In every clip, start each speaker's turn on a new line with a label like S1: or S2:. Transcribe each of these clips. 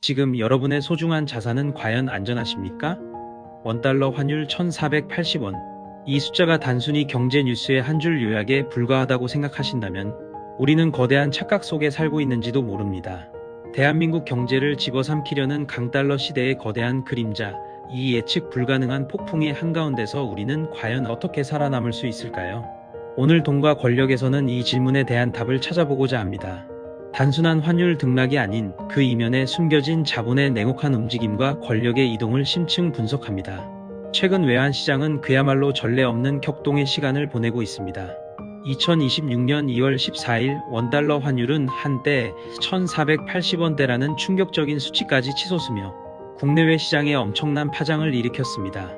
S1: 지금 여러분의 소중한 자산은 과연 안전하십니까? 원달러 환율 1480원. 이 숫자가 단순히 경제 뉴스의 한 줄 요약에 불과하다고 생각하신다면 우리는 거대한 착각 속에 살고 있는지도 모릅니다. 대한민국 경제를 집어삼키려는 강달러 시대의 거대한 그림자, 이 예측 불가능한 폭풍의 한가운데서 우리는 과연 어떻게 살아남을 수 있을까요? 오늘 돈과 권력에서는 이 질문에 대한 답을 찾아보고자 합니다. 단순한 환율 등락이 아닌 그 이면에 숨겨진 자본의 냉혹한 움직임과 권력의 이동을 심층 분석합니다. 최근 외환시장은 그야말로 전례 없는 격동의 시간을 보내고 있습니다. 2026년 2월 14일 원달러 환율은 한때 1480원대라는 충격적인 수치까지 치솟으며 국내외 시장에 엄청난 파장을 일으켰습니다.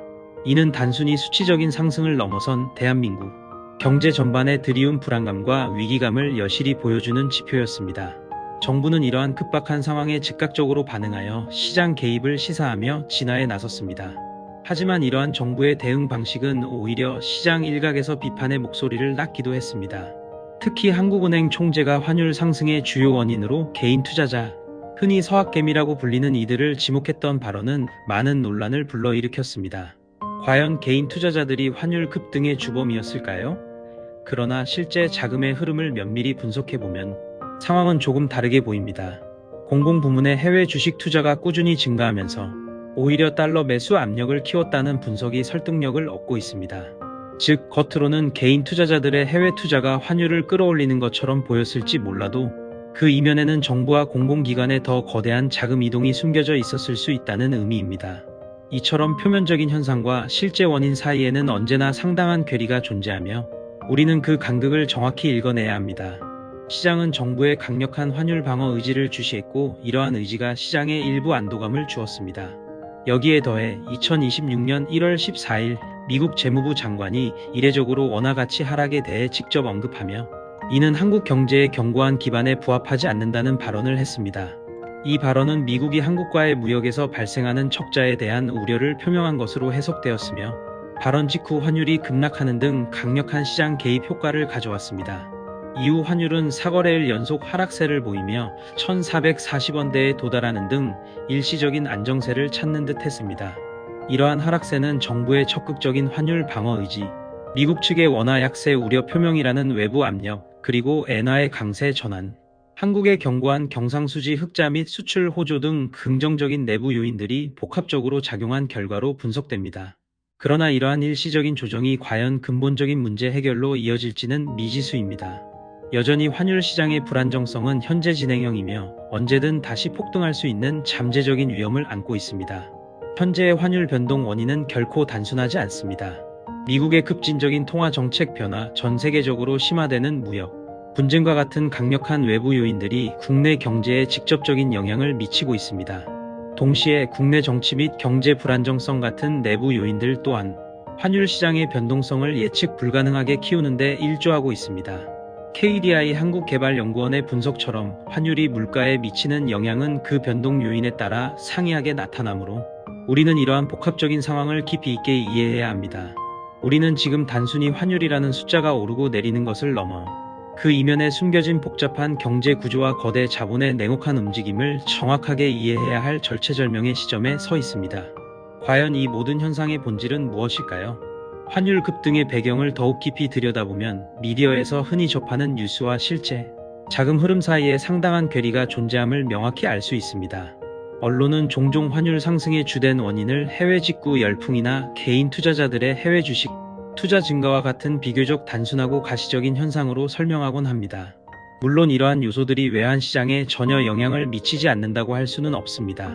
S1: 이는 단순히 수치적인 상승을 넘어선 대한민국 경제 전반의 드리운 불안감과 위기감을 여실히 보여주는 지표였습니다. 정부는 이러한 급박한 상황에 즉각적으로 반응하여 시장 개입을 시사하며 진화에 나섰습니다. 하지만 이러한 정부의 대응 방식은 오히려 시장 일각에서 비판의 목소리를 낳기도 했습니다. 특히 한국은행 총재가 환율 상승의 주요 원인으로 개인 투자자, 흔히 서학개미라고 불리는 이들을 지목했던 발언은 많은 논란을 불러일으켰습니다. 과연 개인 투자자들이 환율 급등의 주범이었을까요? 그러나 실제 자금의 흐름을 면밀히 분석해보면 상황은 조금 다르게 보입니다. 공공부문의 해외 주식 투자가 꾸준히 증가하면서 오히려 달러 매수 압력을 키웠다는 분석이 설득력을 얻고 있습니다. 즉, 겉으로는 개인 투자자들의 해외 투자가 환율을 끌어올리는 것처럼 보였을지 몰라도 그 이면에는 정부와 공공기관의 더 거대한 자금 이동이 숨겨져 있었을 수 있다는 의미입니다. 이처럼 표면적인 현상과 실제 원인 사이에는 언제나 상당한 괴리가 존재하며 우리는 그 간극을 정확히 읽어내야 합니다. 시장은 정부의 강력한 환율 방어 의지를 주시했고 이러한 의지가 시장에 일부 안도감을 주었습니다. 여기에 더해 2026년 1월 14일 미국 재무부 장관이 이례적으로 원화 가치 하락에 대해 직접 언급하며 이는 한국 경제의 견고한 기반에 부합하지 않는다는 발언을 했습니다. 이 발언은 미국이 한국과의 무역에서 발생하는 적자에 대한 우려를 표명한 것으로 해석되었으며 발언 직후 환율이 급락하는 등 강력한 시장 개입 효과를 가져왔습니다. 이후 환율은 4거래일 연속 하락세를 보이며 1440원대에 도달하는 등 일시적인 안정세를 찾는 듯 했습니다. 이러한 하락세는 정부의 적극적인 환율 방어 의지, 미국 측의 원화 약세 우려 표명이라는 외부 압력, 그리고 엔화의 강세 전환, 한국의 견고한 경상수지 흑자 및 수출 호조 등 긍정적인 내부 요인들이 복합적으로 작용한 결과로 분석됩니다. 그러나 이러한 일시적인 조정이 과연 근본적인 문제 해결로 이어질지는 미지수입니다. 여전히 환율 시장의 불안정성은 현재 진행형이며 언제든 다시 폭등할 수 있는 잠재적인 위험을 안고 있습니다. 현재의 환율 변동 원인은 결코 단순하지 않습니다. 미국의 급진적인 통화 정책 변화, 전 세계적으로 심화되는 무역 분쟁과 같은 강력한 외부 요인들이 국내 경제에 직접적인 영향을 미치고 있습니다. 동시에 국내 정치 및 경제 불안정성 같은 내부 요인들 또한 환율 시장의 변동성을 예측 불가능하게 키우는 데 일조하고 있습니다. KDI 한국개발연구원의 분석처럼 환율이 물가에 미치는 영향은 그 변동 요인에 따라 상이하게 나타나므로 우리는 이러한 복합적인 상황을 깊이 있게 이해해야 합니다. 우리는 지금 단순히 환율이라는 숫자가 오르고 내리는 것을 넘어 그 이면에 숨겨진 복잡한 경제 구조와 거대 자본의 냉혹한 움직임을 정확하게 이해해야 할 절체절명의 시점에 서 있습니다. 과연 이 모든 현상의 본질은 무엇일까요? 환율 급등의 배경을 더욱 깊이 들여다보면 미디어에서 흔히 접하는 뉴스와 실제 자금 흐름 사이에 상당한 괴리가 존재함을 명확히 알 수 있습니다. 언론은 종종 환율 상승의 주된 원인을 해외 직구 열풍이나 개인 투자자들의 해외 주식 투자 증가와 같은 비교적 단순하고 가시적인 현상으로 설명하곤 합니다. 물론 이러한 요소들이 외환시장에 전혀 영향을 미치지 않는다고 할 수는 없습니다.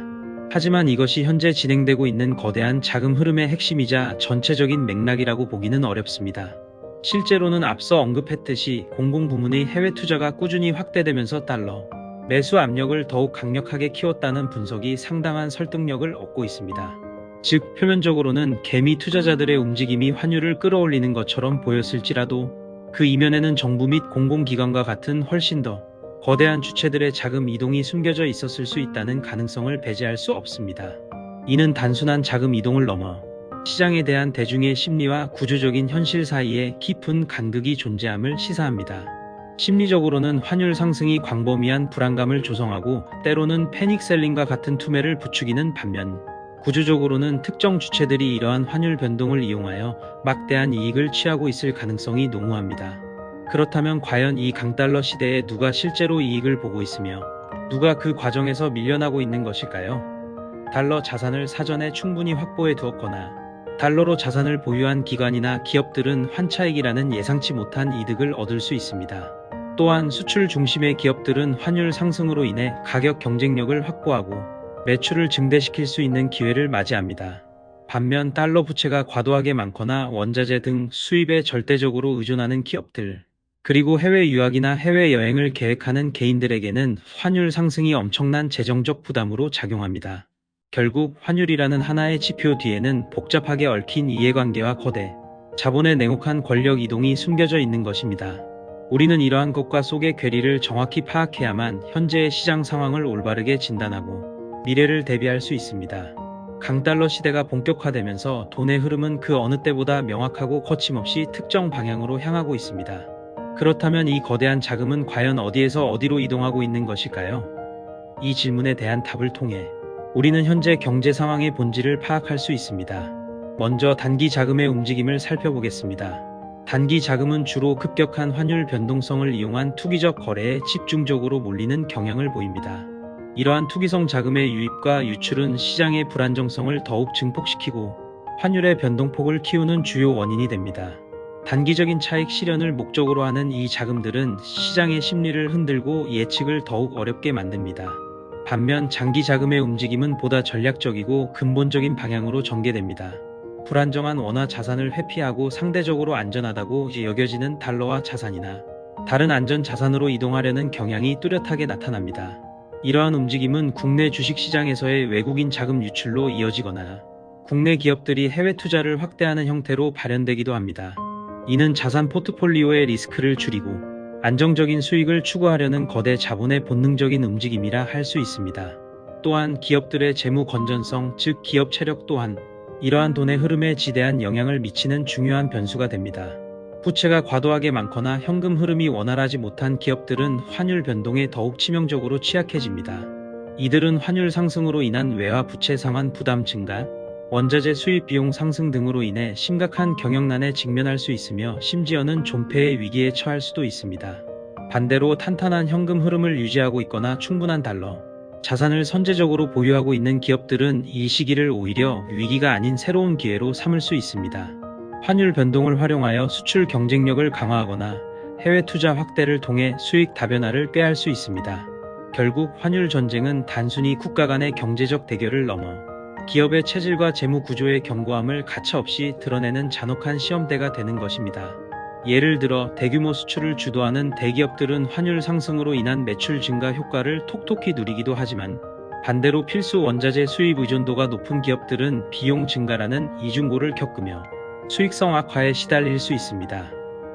S1: 하지만 이것이 현재 진행되고 있는 거대한 자금 흐름의 핵심이자 전체적인 맥락이라고 보기는 어렵습니다. 실제로는 앞서 언급했듯이 공공부문의 해외 투자가 꾸준히 확대되면서 달러 매수 압력을 더욱 강력하게 키웠다는 분석이 상당한 설득력을 얻고 있습니다. 즉, 표면적으로는 개미 투자자들의 움직임이 환율을 끌어올리는 것처럼 보였을지라도 그 이면에는 정부 및 공공기관과 같은 훨씬 더 거대한 주체들의 자금 이동이 숨겨져 있었을 수 있다는 가능성을 배제할 수 없습니다. 이는 단순한 자금 이동을 넘어 시장에 대한 대중의 심리와 구조적인 현실 사이에 깊은 간극이 존재함을 시사합니다. 심리적으로는 환율 상승이 광범위한 불안감을 조성하고 때로는 패닉셀링과 같은 투매를 부추기는 반면, 구조적으로는 특정 주체들이 이러한 환율 변동을 이용하여 막대한 이익을 취하고 있을 가능성이 농후합니다. 그렇다면 과연 이 강달러 시대에 누가 실제로 이익을 보고 있으며 누가 그 과정에서 밀려나고 있는 것일까요? 달러 자산을 사전에 충분히 확보해 두었거나 달러로 자산을 보유한 기관이나 기업들은 환차익이라는 예상치 못한 이득을 얻을 수 있습니다. 또한 수출 중심의 기업들은 환율 상승으로 인해 가격 경쟁력을 확보하고 매출을 증대시킬 수 있는 기회를 맞이합니다. 반면 달러 부채가 과도하게 많거나 원자재 등 수입에 절대적으로 의존하는 기업들, 그리고 해외 유학이나 해외 여행을 계획하는 개인들에게는 환율 상승이 엄청난 재정적 부담으로 작용합니다. 결국 환율이라는 하나의 지표 뒤에는 복잡하게 얽힌 이해관계와 거대 자본의 냉혹한 권력 이동이 숨겨져 있는 것입니다. 우리는 이러한 것과 속의 괴리를 정확히 파악해야만 현재의 시장 상황을 올바르게 진단하고 미래를 대비할 수 있습니다. 강달러 시대가 본격화되면서 돈의 흐름은 그 어느 때보다 명확하고 거침없이 특정 방향으로 향하고 있습니다. 그렇다면 이 거대한 자금은 과연 어디에서 어디로 이동하고 있는 것일까요? 이 질문에 대한 답을 통해 우리는 현재 경제 상황의 본질을 파악할 수 있습니다. 먼저 단기 자금의 움직임을 살펴보겠습니다. 단기 자금은 주로 급격한 환율 변동성을 이용한 투기적 거래에 집중적으로 몰리는 경향을 보입니다. 이러한 투기성 자금의 유입과 유출은 시장의 불안정성을 더욱 증폭시키고 환율의 변동폭을 키우는 주요 원인이 됩니다. 단기적인 차익 실현을 목적으로 하는 이 자금들은 시장의 심리를 흔들고 예측을 더욱 어렵게 만듭니다. 반면 장기 자금의 움직임은 보다 전략적이고 근본적인 방향으로 전개됩니다. 불안정한 원화 자산을 회피하고 상대적으로 안전하다고 여겨지는 달러화 자산이나 다른 안전 자산으로 이동하려는 경향이 뚜렷하게 나타납니다. 이러한 움직임은 국내 주식시장에서의 외국인 자금 유출로 이어지거나 국내 기업들이 해외 투자를 확대하는 형태로 발현되기도 합니다. 이는 자산 포트폴리오의 리스크를 줄이고 안정적인 수익을 추구하려는 거대 자본의 본능적인 움직임이라 할 수 있습니다. 또한 기업들의 재무 건전성, 즉 기업 체력 또한 이러한 돈의 흐름에 지대한 영향을 미치는 중요한 변수가 됩니다. 부채가 과도하게 많거나 현금 흐름이 원활하지 못한 기업들은 환율 변동에 더욱 치명적으로 취약해집니다. 이들은 환율 상승으로 인한 외화 부채 상환 부담 증가, 원자재 수입 비용 상승 등으로 인해 심각한 경영난에 직면할 수 있으며 심지어는 존폐의 위기에 처할 수도 있습니다. 반대로 탄탄한 현금 흐름을 유지하고 있거나 충분한 달러 자산을 선제적으로 보유하고 있는 기업들은 이 시기를 오히려 위기가 아닌 새로운 기회로 삼을 수 있습니다. 환율 변동을 활용하여 수출 경쟁력을 강화하거나 해외 투자 확대를 통해 수익 다변화를 꾀할 수 있습니다. 결국 환율 전쟁은 단순히 국가 간의 경제적 대결을 넘어 기업의 체질과 재무 구조의 견고함을 가차없이 드러내는 잔혹한 시험대가 되는 것입니다. 예를 들어 대규모 수출을 주도하는 대기업들은 환율 상승으로 인한 매출 증가 효과를 톡톡히 누리기도 하지만 반대로 필수 원자재 수입 의존도가 높은 기업들은 비용 증가라는 이중고를 겪으며 수익성 악화에 시달릴 수 있습니다.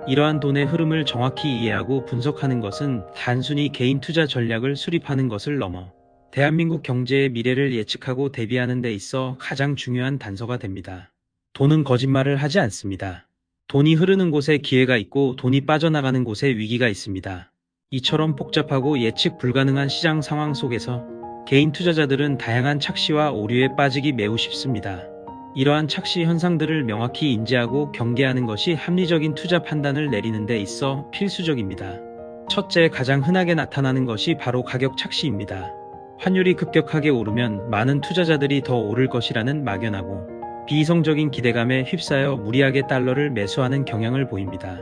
S1: 이러한 돈의 흐름을 정확히 이해하고 분석하는 것은 단순히 개인 투자 전략을 수립하는 것을 넘어 대한민국 경제의 미래를 예측하고 대비하는 데 있어 가장 중요한 단서가 됩니다. 돈은 거짓말을 하지 않습니다. 돈이 흐르는 곳에 기회가 있고 돈이 빠져나가는 곳에 위기가 있습니다. 이처럼 복잡하고 예측 불가능한 시장 상황 속에서 개인 투자자들은 다양한 착시와 오류에 빠지기 매우 쉽습니다. 이러한 착시 현상들을 명확히 인지하고 경계하는 것이 합리적인 투자 판단을 내리는 데 있어 필수적입니다. 첫째, 가장 흔하게 나타나는 것이 바로 가격 착시입니다. 환율이 급격하게 오르면 많은 투자자들이 더 오를 것이라는 막연하고 비이성적인 기대감에 휩싸여 무리하게 달러를 매수하는 경향을 보입니다.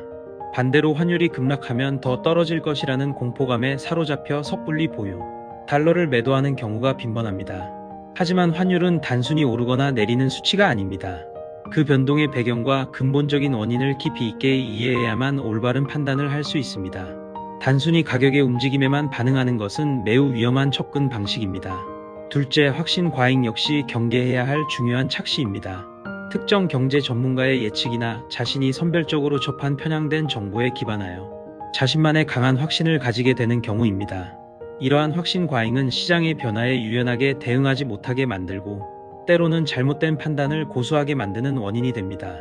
S1: 반대로 환율이 급락하면 더 떨어질 것이라는 공포감에 사로잡혀 섣불리 보유, 달러를 매도하는 경우가 빈번합니다. 하지만 환율은 단순히 오르거나 내리는 수치가 아닙니다. 그 변동의 배경과 근본적인 원인을 깊이 있게 이해해야만 올바른 판단을 할 수 있습니다. 단순히 가격의 움직임에만 반응하는 것은 매우 위험한 접근 방식입니다. 둘째, 확신 과잉 역시 경계해야 할 중요한 착시입니다. 특정 경제 전문가의 예측이나 자신이 선별적으로 접한 편향된 정보에 기반하여 자신만의 강한 확신을 가지게 되는 경우입니다. 이러한 확신 과잉은 시장의 변화에 유연하게 대응하지 못하게 만들고 때로는 잘못된 판단을 고수하게 만드는 원인이 됩니다.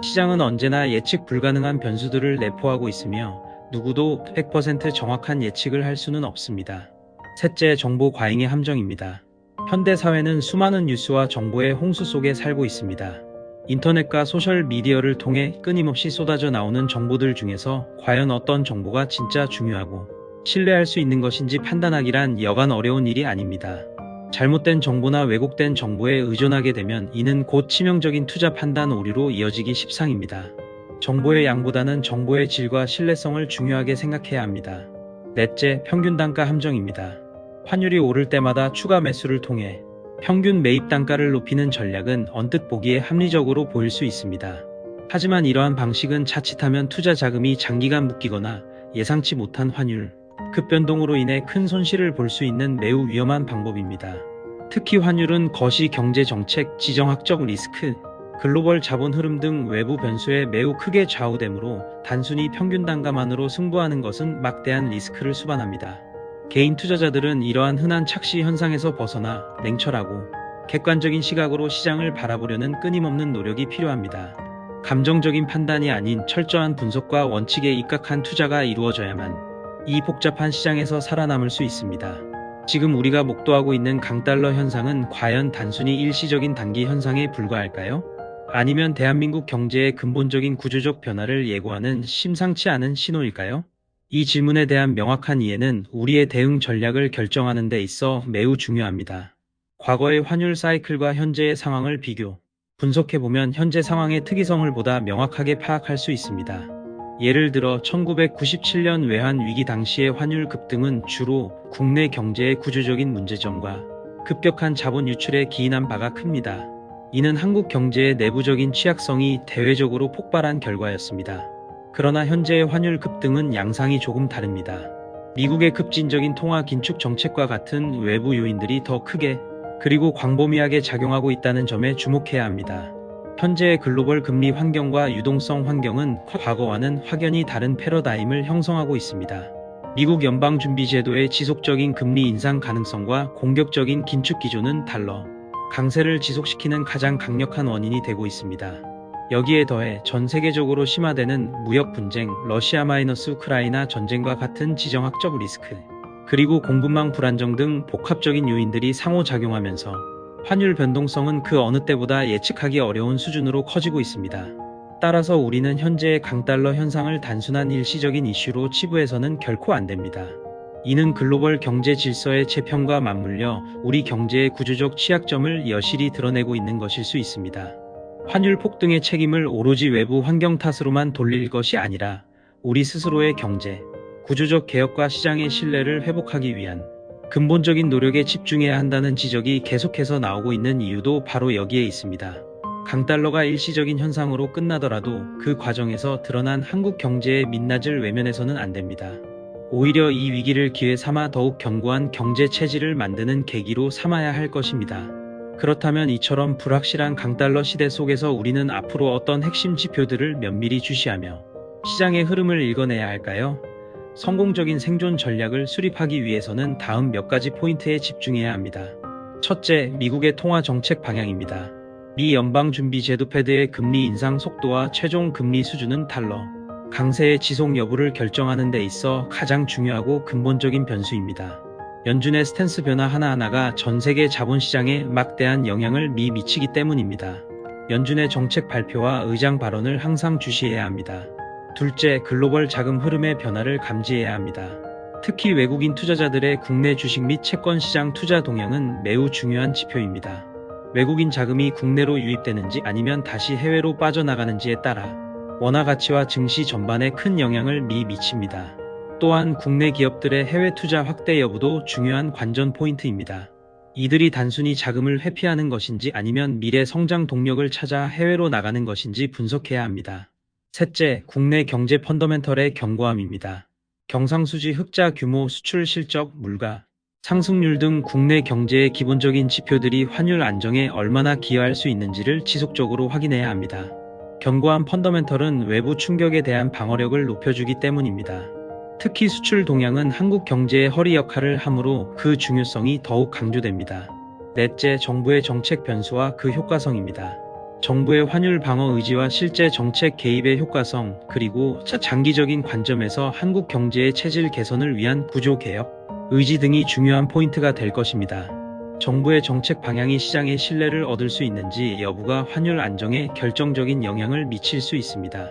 S1: 시장은 언제나 예측 불가능한 변수들을 내포하고 있으며 누구도 100% 정확한 예측을 할 수는 없습니다. 셋째, 정보 과잉의 함정입니다. 현대 사회는 수많은 뉴스와 정보의 홍수 속에 살고 있습니다. 인터넷과 소셜 미디어를 통해 끊임없이 쏟아져 나오는 정보들 중에서 과연 어떤 정보가 진짜 중요하고 신뢰할 수 있는 것인지 판단하기란 여간 어려운 일이 아닙니다. 잘못된 정보나 왜곡된 정보에 의존하게 되면 이는 곧 치명적인 투자 판단 오류로 이어지기 십상입니다. 정보의 양보다는 정보의 질과 신뢰성을 중요하게 생각해야 합니다. 넷째, 평균 단가 함정입니다. 환율이 오를 때마다 추가 매수를 통해 평균 매입 단가를 높이는 전략은 언뜻 보기에 합리적으로 보일 수 있습니다. 하지만 이러한 방식은 자칫하면 투자 자금이 장기간 묶이거나 예상치 못한 환율 급변동으로 인해 큰 손실을 볼 수 있는 매우 위험한 방법입니다. 특히 환율은 거시 경제 정책, 지정학적 리스크, 글로벌 자본 흐름 등 외부 변수에 매우 크게 좌우되므로 단순히 평균 단가만으로 승부하는 것은 막대한 리스크를 수반합니다. 개인 투자자들은 이러한 흔한 착시 현상에서 벗어나 냉철하고 객관적인 시각으로 시장을 바라보려는 끊임없는 노력이 필요합니다. 감정적인 판단이 아닌 철저한 분석과 원칙에 입각한 투자가 이루어져야만 이 복잡한 시장에서 살아남을 수 있습니다. 지금 우리가 목도하고 있는 강달러 현상은 과연 단순히 일시적인 단기 현상에 불과할까요? 아니면 대한민국 경제의 근본적인 구조적 변화를 예고하는 심상치 않은 신호일까요? 이 질문에 대한 명확한 이해는 우리의 대응 전략을 결정하는 데 있어 매우 중요합니다. 과거의 환율 사이클과 현재의 상황을 비교, 분석해보면 현재 상황의 특이성을 보다 명확하게 파악할 수 있습니다. 예를 들어 1997년 외환 위기 당시의 환율 급등은 주로 국내 경제의 구조적인 문제점과 급격한 자본 유출에 기인한 바가 큽니다. 이는 한국 경제의 내부적인 취약성이 대외적으로 폭발한 결과였습니다. 그러나 현재의 환율 급등은 양상이 조금 다릅니다. 미국의 급진적인 통화 긴축 정책과 같은 외부 요인들이 더 크게 그리고 광범위하게 작용하고 있다는 점에 주목해야 합니다. 현재의 글로벌 금리 환경과 유동성 환경은 과거와는 확연히 다른 패러다임을 형성하고 있습니다. 미국 연방준비제도의 지속적인 금리 인상 가능성과 공격적인 긴축 기조는 달러 강세를 지속시키는 가장 강력한 원인이 되고 있습니다. 여기에 더해 전 세계적으로 심화되는 무역 분쟁, 러시아-우크라이나 전쟁과 같은 지정학적 리스크, 그리고 공급망 불안정 등 복합적인 요인들이 상호작용하면서 환율 변동성은 그 어느 때보다 예측하기 어려운 수준으로 커지고 있습니다. 따라서 우리는 현재의 강달러 현상을 단순한 일시적인 이슈로 치부해서는 결코 안 됩니다. 이는 글로벌 경제 질서의 재편과 맞물려 우리 경제의 구조적 취약점을 여실히 드러내고 있는 것일 수 있습니다. 환율 폭등의 책임을 오로지 외부 환경 탓으로만 돌릴 것이 아니라 우리 스스로의 경제, 구조적 개혁과 시장의 신뢰를 회복하기 위한 근본적인 노력에 집중해야 한다는 지적이 계속해서 나오고 있는 이유도 바로 여기에 있습니다. 강달러가 일시적인 현상으로 끝나더라도 그 과정에서 드러난 한국 경제의 민낯을 외면해서는 안 됩니다. 오히려 이 위기를 기회 삼아 더욱 견고한 경제 체질을 만드는 계기로 삼아야 할 것입니다. 그렇다면 이처럼 불확실한 강달러 시대 속에서 우리는 앞으로 어떤 핵심 지표들을 면밀히 주시하며 시장의 흐름을 읽어내야 할까요? 성공적인 생존 전략을 수립하기 위해서는 다음 몇 가지 포인트에 집중해야 합니다. 첫째, 미국의 통화 정책 방향입니다. 미 연방준비제도 패드의 금리 인상 속도와 최종 금리 수준은 달러 강세의 지속 여부를 결정하는 데 있어 가장 중요하고 근본적인 변수입니다. 연준의 스탠스 변화 하나하나가 전 세계 자본시장에 막대한 영향을 미치기 때문입니다. 연준의 정책 발표와 의장 발언을 항상 주시해야 합니다. 둘째, 글로벌 자금 흐름의 변화를 감지해야 합니다. 특히 외국인 투자자들의 국내 주식 및 채권 시장 투자 동향은 매우 중요한 지표입니다. 외국인 자금이 국내로 유입되는지 아니면 다시 해외로 빠져나가는지에 따라 원화 가치와 증시 전반에 큰 영향을 미칩니다. 또한 국내 기업들의 해외 투자 확대 여부도 중요한 관전 포인트입니다. 이들이 단순히 자금을 회피하는 것인지 아니면 미래 성장 동력을 찾아 해외로 나가는 것인지 분석해야 합니다. 셋째, 국내 경제 펀더멘털의 견고함입니다. 경상수지 흑자 규모, 수출 실적, 물가, 상승률 등 국내 경제의 기본적인 지표들이 환율 안정에 얼마나 기여할 수 있는지를 지속적으로 확인해야 합니다. 견고한 펀더멘털은 외부 충격에 대한 방어력을 높여주기 때문입니다. 특히 수출 동향은 한국 경제의 허리 역할을 하므로 그 중요성이 더욱 강조됩니다. 넷째, 정부의 정책 변수와 그 효과성입니다. 정부의 환율 방어 의지와 실제 정책 개입의 효과성, 그리고 장기적인 관점에서 한국 경제의 체질 개선을 위한 구조 개혁, 의지 등이 중요한 포인트가 될 것입니다. 정부의 정책 방향이 시장의 신뢰를 얻을 수 있는지 여부가 환율 안정에 결정적인 영향을 미칠 수 있습니다.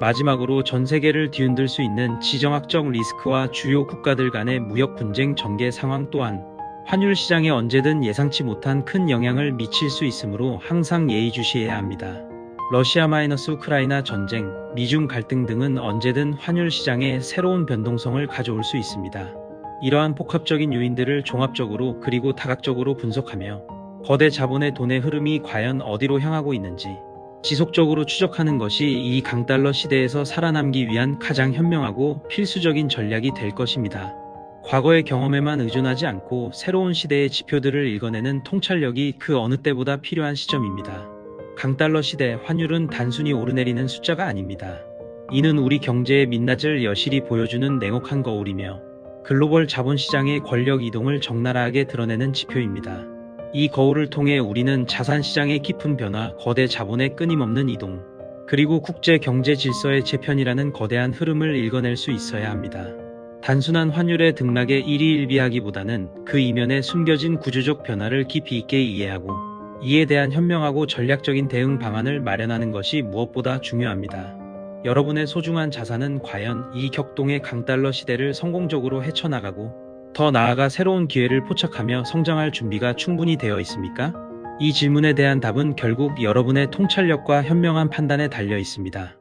S1: 마지막으로 전 세계를 뒤흔들 수 있는 지정학적 리스크와 주요 국가들 간의 무역 분쟁 전개 상황 또한 환율 시장에 언제든 예상치 못한 큰 영향을 미칠 수 있으므로 항상 예의주시해야 합니다. 러시아-우크라이나 전쟁, 미중 갈등 등은 언제든 환율 시장에 새로운 변동성을 가져올 수 있습니다. 이러한 복합적인 요인들을 종합적으로 그리고 다각적으로 분석하며 거대 자본의 돈의 흐름이 과연 어디로 향하고 있는지 지속적으로 추적하는 것이 이 강달러 시대에서 살아남기 위한 가장 현명하고 필수적인 전략이 될 것입니다. 과거의 경험에만 의존하지 않고 새로운 시대의 지표들을 읽어내는 통찰력이 그 어느 때보다 필요한 시점입니다. 강달러 시대 환율은 단순히 오르내리는 숫자가 아닙니다. 이는 우리 경제의 민낯을 여실히 보여주는 냉혹한 거울이며 글로벌 자본시장의 권력 이동을 적나라하게 드러내는 지표입니다. 이 거울을 통해 우리는 자산시장의 깊은 변화, 거대 자본의 끊임없는 이동, 그리고 국제 경제 질서의 재편이라는 거대한 흐름을 읽어낼 수 있어야 합니다. 단순한 환율의 등락에 일희일비하기보다는 그 이면에 숨겨진 구조적 변화를 깊이 있게 이해하고 이에 대한 현명하고 전략적인 대응 방안을 마련하는 것이 무엇보다 중요합니다. 여러분의 소중한 자산은 과연 이 격동의 강달러 시대를 성공적으로 헤쳐나가고 더 나아가 새로운 기회를 포착하며 성장할 준비가 충분히 되어 있습니까? 이 질문에 대한 답은 결국 여러분의 통찰력과 현명한 판단에 달려 있습니다.